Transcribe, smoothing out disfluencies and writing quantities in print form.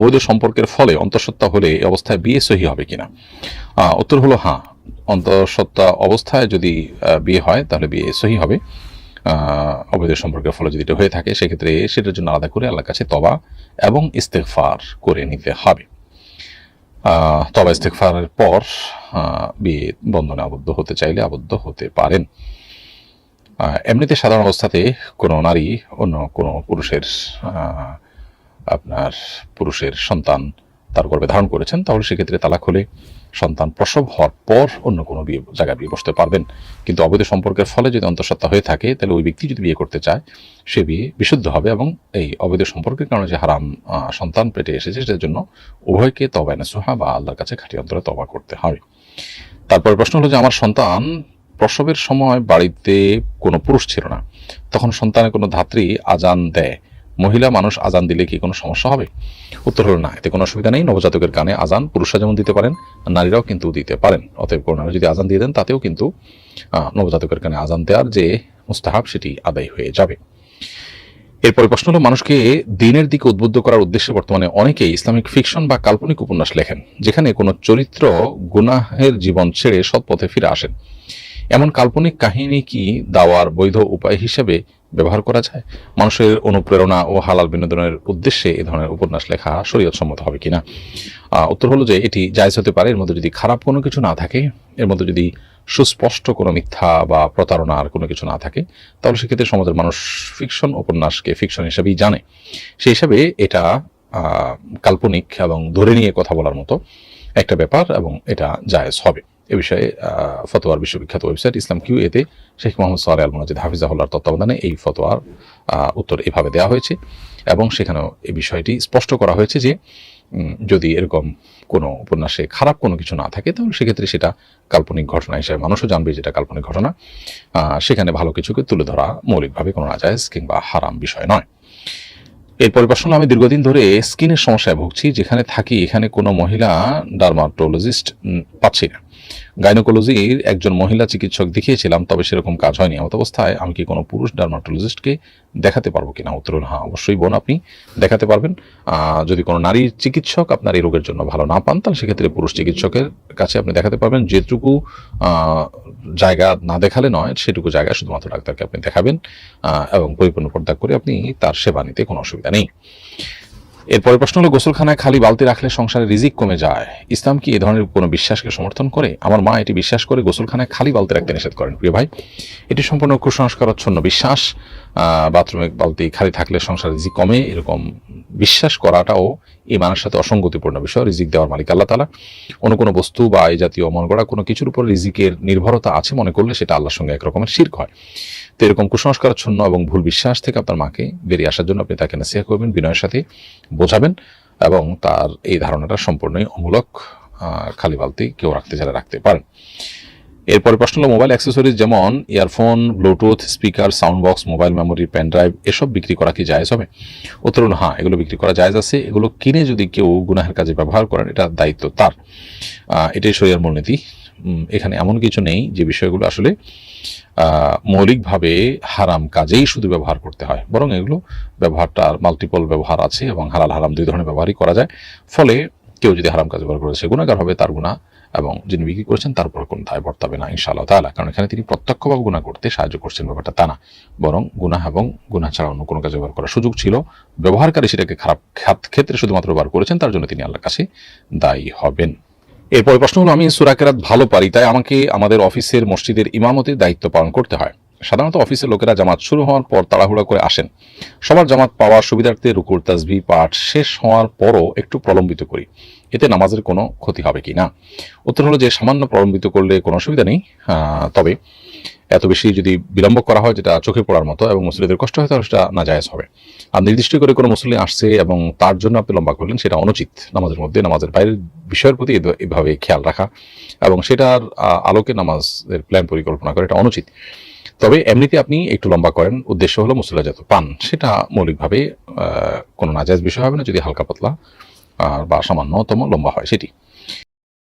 বৈধ সম্পর্কের ফলে অন্তঃসত্ত্বা হলে এই অবস্থায় বিয়ে সহি হবে কিনা? উত্তর হলো হ্যাঁ, অন্তঃসত্ত্বা অবস্থায় যদি বিয়ে হয় তাহলে বিয়ে সহি হবে। অবৈধ সম্পর্কের ফলে যদি এটা হয়ে থাকে সেক্ষেত্রে সেটার জন্য আলাদা করে আল্লাহর কাছে তওবা এবং ইস্তেগফার করে নিতে হবে। তওবা ইস্তেগফারের পর বিয়ে বন্ধনে আবদ্ধ হতে চাইলে আবদ্ধ হতে পারেন। এমনিতে সাধারণ অবস্থাতে কোনো নারী অন্য কোনো পুরুষের সন্তান তার গর্ভে ধারণ করেছেন, তাহলে সেক্ষেত্রে তালাক হলে সন্তান প্রসব হওয়ার পর অন্য কোনো জায়গায় বিয়ে বসতে পারবেন। কিন্তু অবৈধ সম্পর্কের ফলে যদি অন্তঃসত্ত্বা হয়ে থাকে তাহলে ওই ব্যক্তি যদি বিয়ে করতে চায় সে বিয়ে বিশুদ্ধ হবে, এবং এই অবৈধ সম্পর্কের কারণে যে হারাম সন্তান পেটে এসেছে সেটার জন্য উভয়কে তওবা নসুহা বা আল্লাহর কাছে খাঁটি অন্তরে তওবা করতে হবে। তারপর প্রশ্ন হলো যে আমার সন্তান প্রসবের সময় বাড়িতে কোনো পুরুষ ছিল না, তখন সন্তানের কোনো ধাত্রী আজান দেয়, মহিলা মানুষ আজান দিলে কি কোনো সমস্যা হবে? উত্তর হলো না, এতে কোনো অসুবিধা নেই। নবজাতকের কানে আজান পুরুষরা যেমন দিতে পারেন, নারীরাও কিন্তু দিতে পারেন। অতএব কোনো নারী যদি আজান দিয়ে দেন তাতেও কিন্তু নবজাতকের কানে আজান দেওয়ার যে মুস্তাহাব সেটি আদায় হয়ে যাবে। এরপরে প্রশ্ন হলো, মানুষকে দিনের দিকে উদ্বুদ্ধ করার উদ্দেশ্যে বর্তমানে অনেকেই ইসলামিক ফিকশন বা কাল্পনিক উপন্যাস লেখেন, যেখানে কোনো চরিত্র গুনাহের জীবন ছেড়ে সৎ পথে ফিরে আসেন। এমন কাল্পনিক কাহিনী কি দাওয়ার বৈধ উপায় হিসেবে ব্যবহার করা যায়? মানুষের অনুপ্রেরণা ও হালাল বিনোদনের উদ্দেশ্যে এ ধরনের উপন্যাস লেখা শরীয়তসম্মত হবে কিনা? উত্তর হলো যে এটি জায়েজ হতে পারে, এর মধ্যে যদি খারাপ কোনো কিছু না থাকে, এর মধ্যে যদি সুস্পষ্ট কোনো মিথ্যা বা প্রতারণার কোনো কিছু না থাকে, তাহলে সেক্ষেত্রে সমাজের মানুষ ফিকশন উপন্যাসকে ফিকশন হিসেবেই জানে। সেই হিসাবে এটা কাল্পনিক এবং ধরে নিয়ে কথা বলার মতো একটা ব্যাপার, এবং এটা জায়েজ হবে। এ বিষয়ে ফতোয়ার বিশ্ববিখ্যাত ওয়েবসাইট ইসলাম কিউ এতে শেখ মোহাম্মদ সালেহ আল মুনাজ্জিদ হাফিজাহুল্লাহর তত্ত্বাবধানে এই ফতোয়ার উত্তর এভাবে দেওয়া হয়েছে, এবং সেখানেও এই বিষয়টি স্পষ্ট করা হয়েছে যে যদি এরকম কোনো উপন্যাসে খারাপ কোনো কিছু না থাকে তাহলে সেক্ষেত্রে সেটা কাল্পনিক ঘটনা হিসেবে মানুষও জানবে যেটা কাল্পনিক ঘটনা। সেখানে ভালো কিছুকে তুলে ধরা মৌলিকভাবে কোনো নাজায়েজ কিংবা হারাম বিষয় নয়। এরপর প্রশ্ন, আমি দীর্ঘদিন ধরে স্কিনের সমস্যায় ভুগছি, যেখানে থাকি এখানে কোনো মহিলা ডার্মাটোলজিস্ট পাচ্ছি না। গাইনোকোলজির একজন মহিলা চিকিৎসক দেখিয়েছিলাম, তবে সেরকম কাজ হয়নি। এমত অবস্থায় আমি কি কোনো পুরুষ ডার্মাটোলজিস্টকে দেখাতে পারবো কিনা? উত্তর হল হ্যাঁ, অবশ্যই বোন, আপনি দেখাতে পারবেন। যদি কোনো নারী চিকিৎসক আপনার এই রোগের জন্য ভালো না পান তাহলে সেক্ষেত্রে পুরুষ চিকিৎসকের কাছে আপনি দেখাতে পারবেন। যেটুকু জায়গা না দেখালে নয় সেটুকু জায়গায় শুধুমাত্র ডাক্তারকে আপনি দেখাবেন, এবং পরিপূর্ণ পর্দা করে আপনি তার সেবা নিতে কোনো অসুবিধা নেই। এরপরে প্রশ্ন হলো, গোসলখানায় খালি বালতি রাখলে সংসারে রিজিক কমে যায়, ইসলাম কি এ ধরনের কোনো বিশ্বাসকে সমর্থন করে? আমার মা এটি বিশ্বাস করে গোসলখানায় খালি বালতি রাখতে নিষেধ করেন। প্রিয় ভাই, এটি সম্পূর্ণ কুসংস্কারচ্ছন্ন বিশ্বাস। বাথরুমে বালতি খালি থাকলে সংসারে রিজিক কমে, এরকম বিশ্বাস করাটাও ঈমানের সাথে অসঙ্গতিপূর্ণ বিষয়। রিজিক দেওয়ার মালিক আল্লাহ তাআলা। অন্য কোনো বস্তু বা এই জাতীয় মন গড়া কোনো কিছুর উপর রিজিকের নির্ভরতা আছে মনে করলে সেটা আল্লাহর সঙ্গে একরকমের শিরক হয়। তো এরকম কুসংস্কারচ্ছন্ন এবং ভুল বিশ্বাস থেকে আপনার মাকে বেরিয়ে আসার জন্য আপনি তাকে নসিহত করবেন, বিনয়ের সাথে বোঝাবেন, এবং তার এই ধারণাটা সম্পূর্ণই অমূলক। খালি বালতি কেউ রাখতে চাইলে রাখতে পারেন। এরপরে প্রশ্ন হলো, মোবাইল অ্যাক্সেসরিজ যেমন earphone, Bluetooth speaker, sound box, mobile memory, pen drive এসব বিক্রি করা কি জায়েজ হবে? উত্তর হলো হ্যাঁ, এগুলো বিক্রি করা জায়েজ আছে। এগুলো কিনে যদি কেউ গুনাহের কাজে ব্যবহার করেন এটা দায়িত্ব তার। এটাই শরিয়ার মূলনীতি। এখানে এমন কিছু নেই যে বিষয়গুলো আসলে মৌলিকভাবে হারাম কাজেই শুধু ব্যবহার করতে হয়, বরং এগুলো ব্যবহারটার মাল্টিপল ব্যবহার আছে, এবং হালাল হারাম দুই ধরনের ব্যবহারই করা যায়। ফলে কেউ যদি হারাম কাজ ব্যবহার করে সে গুনাহগার হবে, তার গুনাহ, এবং যিনি বিক্রি করছেন তার উপর কোনো দায় বর্তাবে না ইনশাআল্লাহ তাআলা। কারণ এখানে তিনি প্রত্যক্ষভাবে গুনাহ করতে সাহায্য করছেন, ব্যাপারটা তা না, বরং গুনাহ এবং গুনাহ ছাড়া অন্য কোনো কাজে ব্যবহার করার সুযোগ ছিল, ব্যবহারকারী সেটাকে খারাপ ক্ষেত্রে শুধুমাত্র ব্যবহার করেছেন, তার জন্য তিনি আল্লাহর কাছে দায়ী হবেন। এরপর প্রশ্ন হলো, আমি সূরা কেরাত ভালো পারি, তাই আমাকে আমাদের অফিসের মসজিদের ইমামতির দায়িত্ব পালন করতে হয়। সাধারণত অফিসের লোকেরা জামাত শুরু হওয়ার পর তাড়াহুড়া করে আসেন। সবার জামাত পাওয়ার সুবিধার্থে রুকুর তাসবিহ পাঠ শেষ হওয়ার পরও একটু প্রলম্বিত করি, এতে নামাজের কোনো ক্ষতি হবে কি না? উত্তর হলো যে সামান্য প্রলম্বিত করলে কোনো অসুবিধা নেই, তবে এত বেশি যদি বিলম্ব করা হয় যেটা চোখে পড়ার মতো এবং মুসল্লিদের কষ্ট হয় তাহলে সেটা নাজায়েজ হবে। আর নির্দিষ্ট করে কোনো মুসল্লি আসছে এবং তার জন্য আপনি লম্বা করলেন, সেটা অনুচিত। নামাজের মধ্যে নামাজের বাইরের বিষয়ের প্রতি এভাবে খেয়াল রাখা এবং সেটার আলোকে নামাজের প্ল্যান পরিকল্পনা করা এটা অনুচিত। তবে এমনিতে আপনি একটু লম্বা করেন, উদ্দেশ্য হলো মুসল্লিরা যত পান, সেটা মৌলিকভাবে কোনো নাজায়েজ বিষয় হবে না যদি হালকা পাতলা বা সামান্যতম লম্বা হয় সেটি।